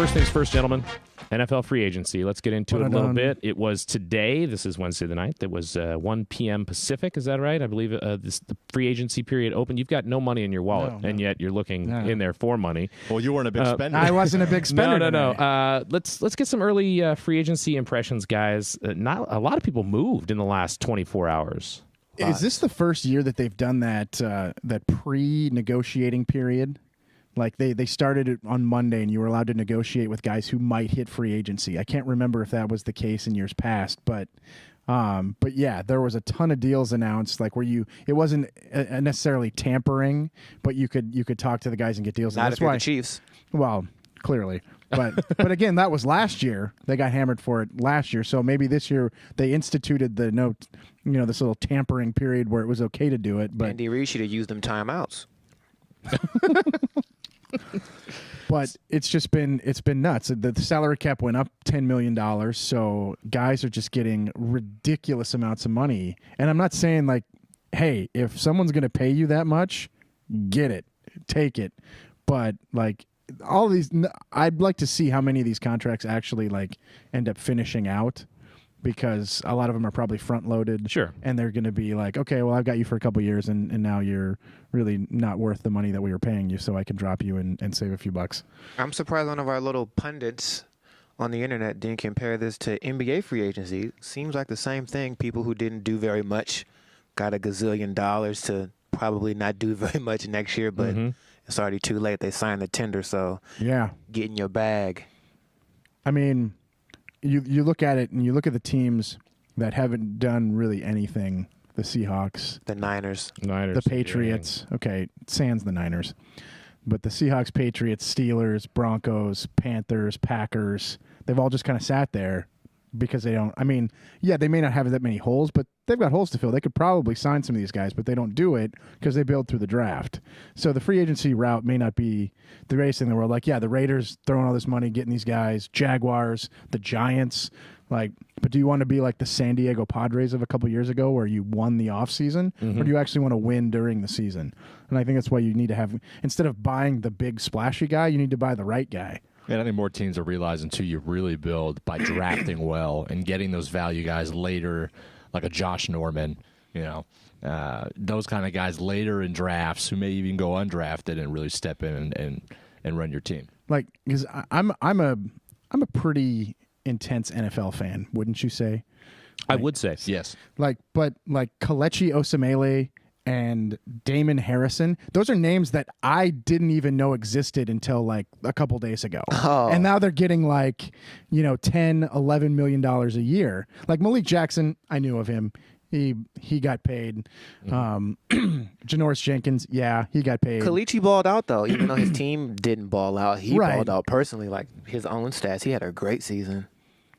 First things first, gentlemen. NFL free agency. Let's get into it a little bit. It was today. This is Wednesday the 9th. It was 1 p.m. Pacific. Is that right? I believe the free agency period opened. You've got no money in your wallet, and yet you're looking in there for money. Well, you weren't a big spender. I wasn't a big spender. No. Let's get some early free agency impressions, guys. Not a lot of people moved in the last 24 hours. Is this the first year that they've done that pre-negotiating period? Like they started it on Monday, and you were allowed to negotiate with guys who might hit free agency. I can't remember if that was the case in years past, but yeah, there was a ton of deals announced, like where it wasn't necessarily tampering, but you could talk to the guys and get deals. Not if you're the Chiefs. Well, clearly, but again, that was last year. They got hammered for it last year, so maybe this year they instituted this little tampering period where it was okay to do it. But Andy Reid should have used them timeouts. But it's been nuts. The salary cap went up $10 million, so guys are just getting ridiculous amounts of money. And I'm not saying like, hey, if someone's going to pay you that much, get it, take it. But like all these, I'd like to see how many of these contracts actually like end up finishing out, because a lot of them are probably front loaded. Sure. And they're going to be like, okay, well, I've got you for a couple years, and now you're really not worth the money that we were paying you, so I can drop you and save a few bucks. I'm surprised one of our little pundits on the internet didn't compare this to NBA free agency. Seems like the same thing. People who didn't do very much got $1 gazillion to probably not do very much next year, but it's already too late. They signed the tender, so yeah, get in your bag. I mean, you look at it, and you look at the teams that haven't done really anything. The Seahawks. The Niners. The Patriots. Okay, sans the Niners. But the Seahawks, Patriots, Steelers, Broncos, Panthers, Packers, they've all just kind of sat there because they don't. I mean, yeah, they may not have that many holes, but they've got holes to fill. They could probably sign some of these guys, but they don't do it because they build through the draft. So the free agency route may not be the greatest thing in the world. Like, yeah, the Raiders throwing all this money, getting these guys, Jaguars, the Giants. Like, but do you want to be like the San Diego Padres of a couple years ago where you won the offseason? Or do you actually want to win during the season? And I think that's why you need to have, instead of buying the big splashy guy, you need to buy the right guy. And I think more teams are realizing, too, you really build by drafting well and getting those value guys later, like a Josh Norman, those kind of guys later in drafts who may even go undrafted and really step in and run your team. Like, because I'm a pretty intense NFL fan, wouldn't you say? I would say yes. But Kelechi Osemele and Damon Harrison, those are names that I didn't even know existed until like a couple days ago. And now they're getting like, $10, $11 million a year. Like Malik Jackson, I knew of him. He got paid. Janoris Jenkins, yeah, he got paid. Kelechi balled out, though. Even though his team didn't ball out, he balled out personally. Like his own stats, he had a great season.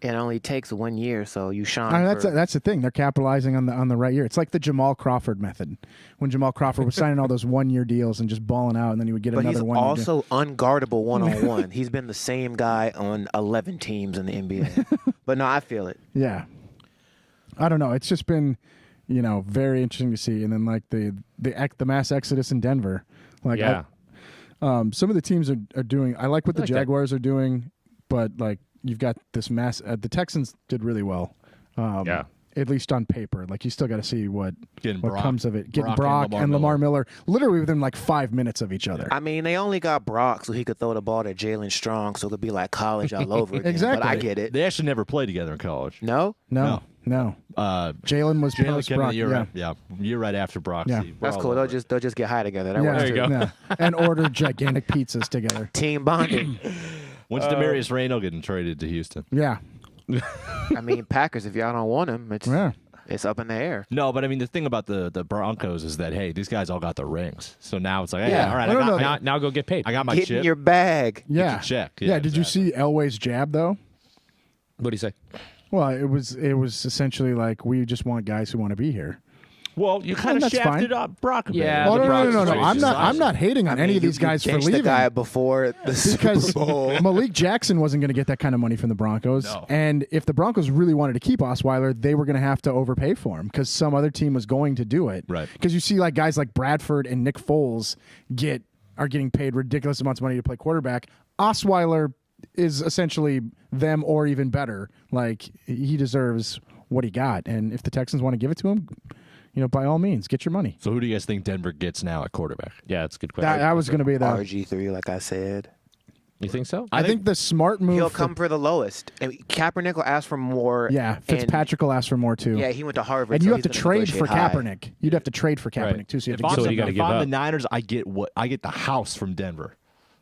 It only takes 1 year, so you shine. That's the thing. They're capitalizing on the right year. It's like the Jamal Crawford method. When Jamal Crawford was signing all those 1 year deals and just balling out, and then he would get another one. But he's also unguardable one-on-one. He's been the same guy on 11 teams in the NBA. But no, I feel it. Yeah. I don't know. It's just been, very interesting to see. And then like the mass exodus in Denver. Like, yeah. Some of the teams are doing. I like what the Jaguars are doing, but like you've got this mass. The Texans did really well. Yeah. At least on paper. Like you still got to see what comes of it. Getting Brock and Lamar Miller literally within like 5 minutes of each other. I mean, they only got Brock so he could throw the ball to Jalen Strong, so it could be like college all over again. Exactly. But I get it. They actually never played together in college. No. Jalen was post Brock. Year right after Brock. Yeah. That's cool. They'll just get high together. That Yeah, works there you too. go. Yeah. And order gigantic pizzas together. Team bonding. When's Demarius Randall getting traded to Houston? Yeah. I mean, Packers, if y'all don't want him, it's up in the air. No, but I mean, the thing about the Broncos is that, hey, these guys all got the rings. So now it's like, hey, all right, Now go get paid. I got my Get chip. in your bag. Yeah. Check. Yeah. Did you see Elway's jab though? What do you say? Well, it was essentially like we just want guys who want to be here. Well, you kind of that's shafted fine. up Brock a bit. Yeah, Oh, the no. Broncos I'm not hating on any of these guys for benched leaving. the guy before the Because Super Bowl. Malik Jackson wasn't going to get that kind of money from the Broncos. No. And if the Broncos really wanted to keep Osweiler, they were going to have to overpay for him because some other team was going to do it. Right. Because you see like guys like Bradford and Nick Foles are getting paid ridiculous amounts of money to play quarterback. Osweiler is essentially them or even better. Like, he deserves what he got, and if the Texans want to give it to him, by all means, get your money. So who do you guys think Denver gets now at quarterback? Yeah, that's a good question. That was going to be the RG3, like I said. You think so? I think the smart move. He'll come for the lowest. And Kaepernick will ask for more. Yeah, Fitzpatrick will ask for more too. Yeah, he went to Harvard. And you so have to he's gonna trade for negotiate high. Kaepernick. You'd have to trade for Kaepernick Right. too. So you have If to So give you gotta something. give I'm up. the Niners, I get the house from Denver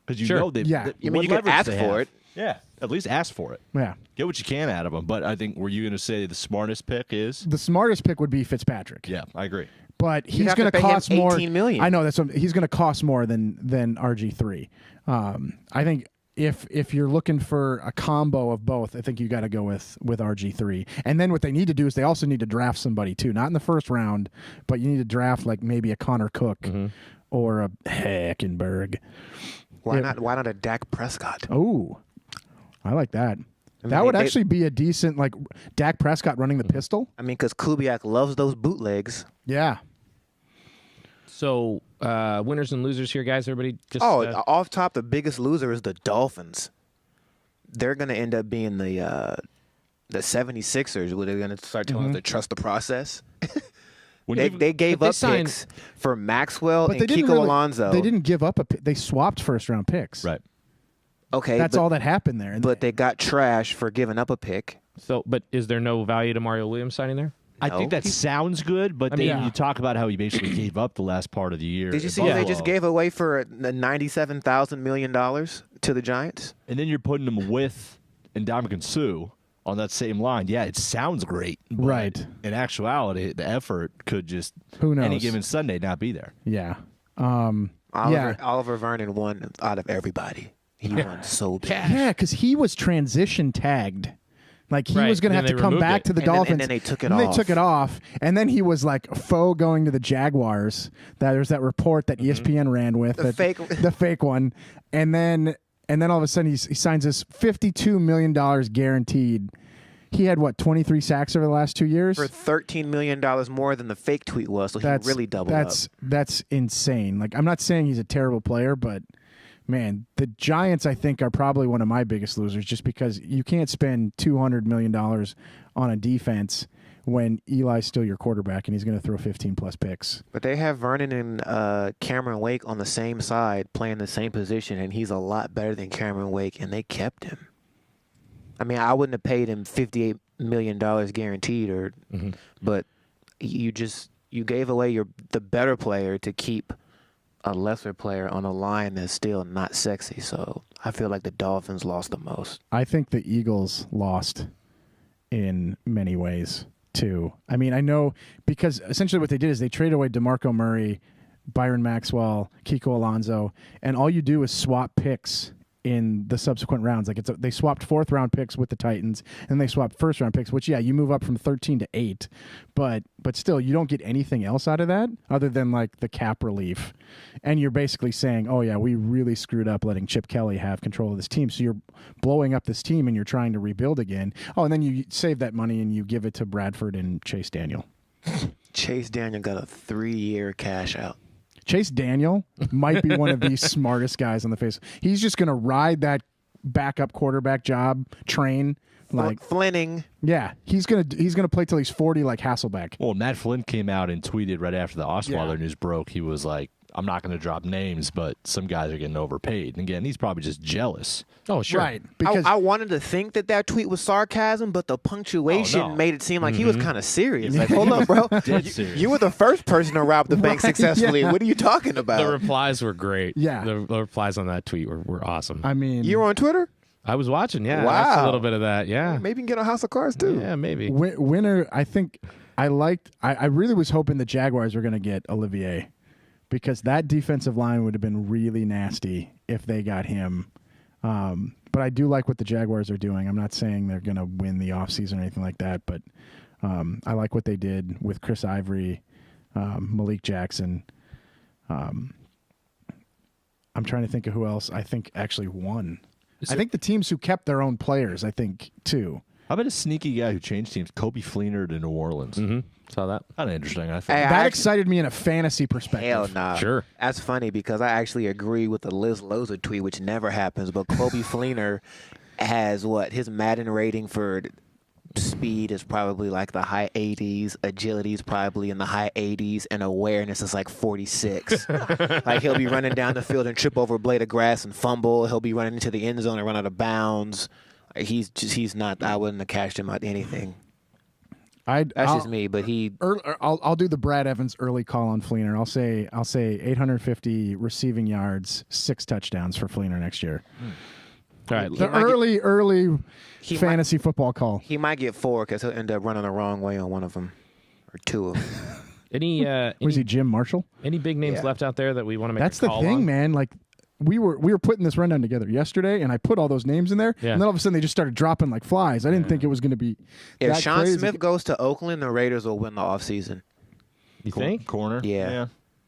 because you Sure. know they. Yeah. You what mean you can leverage ask they for have. it? Yeah, at least ask for it. Yeah. Get what you can out of them. But I think, were you going to say the smartest pick is? The smartest pick would be Fitzpatrick. Yeah, I agree. But he's have going to to pay him cost more. $18 million. I know he's going to cost more than RG3. I think if you're looking for a combo of both, I think you got to go with RG3. And then what they need to do is they also need to draft somebody too, not in the first round, but you need to draft like maybe a Connor Cook or a Hackenberg. Why not a Dak Prescott? Oh, I like that. mean, That would they- actually be a decent, like, Dak Prescott running the pistol. I mean, because Kubiak loves those bootlegs. Yeah. So, winners and losers here, guys. Everybody just. Off top, the biggest loser is the Dolphins. They're going to end up being the 76ers, where they're going to start telling us to trust the process. They gave they up signed- picks for Maxwell But and they didn't Kiko really, Alonso. They didn't give up they swapped first-round picks. Right. Okay, That's but, all that happened there. And But they got trash for giving up a pick. So, but is there no value to Mario Williams signing there? I No. think that sounds good, but then yeah. you talk about how he basically gave up the last part of the year. Did you in see what they Buffalo. just gave away for $97,000 million to the Giants? And then you're putting him with Ndamukong Suh on that same line. Yeah, it sounds great. But Right. in actuality, the effort could just Who knows? any given Sunday not be there. Yeah. Oliver Vernon won out of everybody. He won so bad. Yeah, because he was transition tagged. Like, he Right, was going to and have then to they come removed back it. to the And then- Dolphins. and then they took it and off. They took it off. And then he was like faux going to the Jaguars. There's that report that ESPN ran with. The fake- The fake one. And then all of a sudden he signs this $52 million guaranteed. He had, 23 sacks over the last 2 years? For $13 million more than the fake tweet was, so he really doubled up. That's insane. Like, I'm not saying he's a terrible player, but man, the Giants, I think, are probably one of my biggest losers, just because you can't spend $200 million on a defense when Eli's still your quarterback and he's going to throw 15-plus picks. But they have Vernon and Cameron Wake on the same side playing the same position, and he's a lot better than Cameron Wake, and they kept him. I mean, I wouldn't have paid him $58 million guaranteed, but you gave away the better player to keep a lesser player on a line that's still not sexy. So I feel like the Dolphins lost the most. I think the Eagles lost in many ways, too. I mean, I know because essentially what they did is they traded away DeMarco Murray, Byron Maxwell, Kiko Alonso, and all you do is swap picks in the subsequent rounds. Like, they swapped 4th-round picks with the Titans, and they swapped 1st-round picks, which, yeah, you move up from 13 to 8, but still, you don't get anything else out of that other than, like, the cap relief. And you're basically saying, oh, yeah, we really screwed up letting Chip Kelly have control of this team, so you're blowing up this team and you're trying to rebuild again. Oh, and then you save that money and you give it to Bradford and Chase Daniel. Chase Daniel got a 3-year cash out. Chase Daniel might be one of the smartest guys on the face. He's just going to ride that backup quarterback job train. Like, Flinning. yeah, he's gonna play till he's 40, like Hasselbeck. Well, Matt Flynn came out and tweeted right after the Osweiler news broke. He was like, I'm not going to drop names, but some guys are getting overpaid. And again, he's probably just jealous. Oh, sure. Right, because I wanted to think that tweet was sarcasm, but the punctuation Oh, no. made it seem like he was kind of serious. Like, hold up, bro. serious. You were the first person to rob the bank Right, successfully. yeah. What are you talking about? The replies were great. Yeah. The replies on that tweet were awesome. I mean, You were on Twitter? I was watching, yeah. I watched a Wow. little bit of that, yeah. Maybe you can get a House of Cards, too. Yeah, maybe. winner. I think I really was hoping the Jaguars were going to get Olivier, because that defensive line would have been really nasty if they got him. But I do like what the Jaguars are doing. I'm not saying they're going to win the offseason or anything like that, but I like what they did with Chris Ivory, Malik Jackson. I'm trying to think of who else I think actually won. I think the teams who kept their own players, I think, too. How about a sneaky guy who changed teams? Kobe Fleener to New Orleans. Mm-hmm. Saw that. Kind of interesting, I think. Hey, That excited me in a fantasy perspective. Hell nah. Sure. That's funny because I actually agree with the Liz Loza tweet, which never happens. But Kobe Fleener has his Madden rating for speed is probably like the high 80s, agility is probably in the high 80s, and awareness is like 46. Like he'll be running down the field and trip over a blade of grass and fumble. He'll be running into the end zone and run out of bounds. He's not. I wouldn't have cashed him out anything. That's just me, but I'll do the Brad Evans early call on Fleener. I'll say 850 receiving yards, 6 touchdowns for Fleener next year. All right, The early fantasy football call. He might get 4 because he'll end up running the wrong way on one of them or 2 of them. Was he Jim Marshall? Any big names left out there that we want to make? That's a call the thing, on? man. Like we were putting this rundown together yesterday, and I put all those names in there, and then all of a sudden they just started dropping like flies. I didn't think it was going to be. If that Sean crazy. Smith goes to Oakland, the Raiders will win the offseason. You think? Corner? Yeah.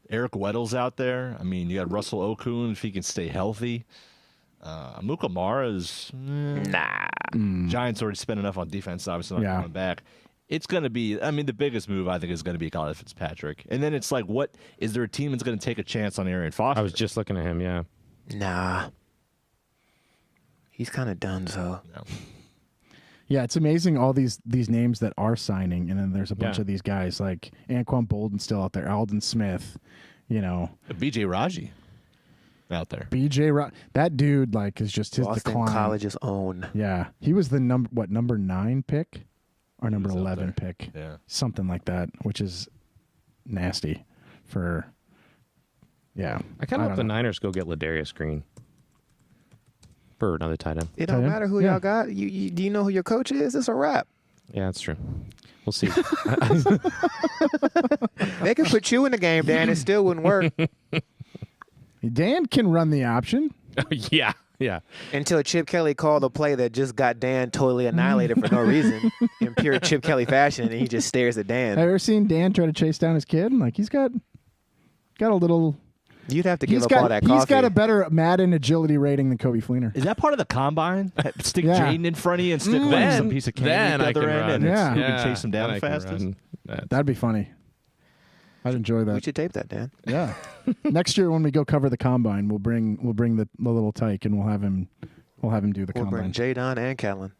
Eric Weddle's out there. I mean, you got Russell Okung if he can stay healthy. Amukamara's Giants already spent enough on defense, obviously not coming back. It's going to be, I mean, the biggest move I think is going to be Colin Fitzpatrick. And then it's like, what is there a team that's going to take a chance on Arian Foster? I was just looking at him, yeah. Nah. He's kind of done, so. No. Yeah, it's amazing all these names that are signing, and then there's a bunch of these guys like Anquan Bolden still out there, Alden Smith, BJ Raji out there. That dude is just his Boston decline. College's own. Yeah, he was the number 9 pick or number 11 pick, something like that, which is nasty for. Yeah, I kind of hope the Niners go get Ladarius Green for another tight end. It don't matter who y'all got. Do you know who your coach is? It's a wrap. Yeah, that's true. We'll see. They could put you in the game, Dan. It still wouldn't work. Dan can run the option. Yeah. Until Chip Kelly called a play that just got Dan totally annihilated for no reason in pure Chip Kelly fashion, and he just stares at Dan. Have you ever seen Dan try to chase down his kid? Like he's got a little. You'd have to give up all that coffee. He's got a better Madden agility rating than Kobe Fleener. Is that part of the combine? Stick Jaden in front of you and stick some piece of candy at the other end, and you can chase him down the fastest. That'd be funny. I'd enjoy that. We should tape that, Dan. Yeah. Next year when we go cover the combine, we'll bring the little tyke and we'll have him do the combine. We'll bring Jadon and Callan.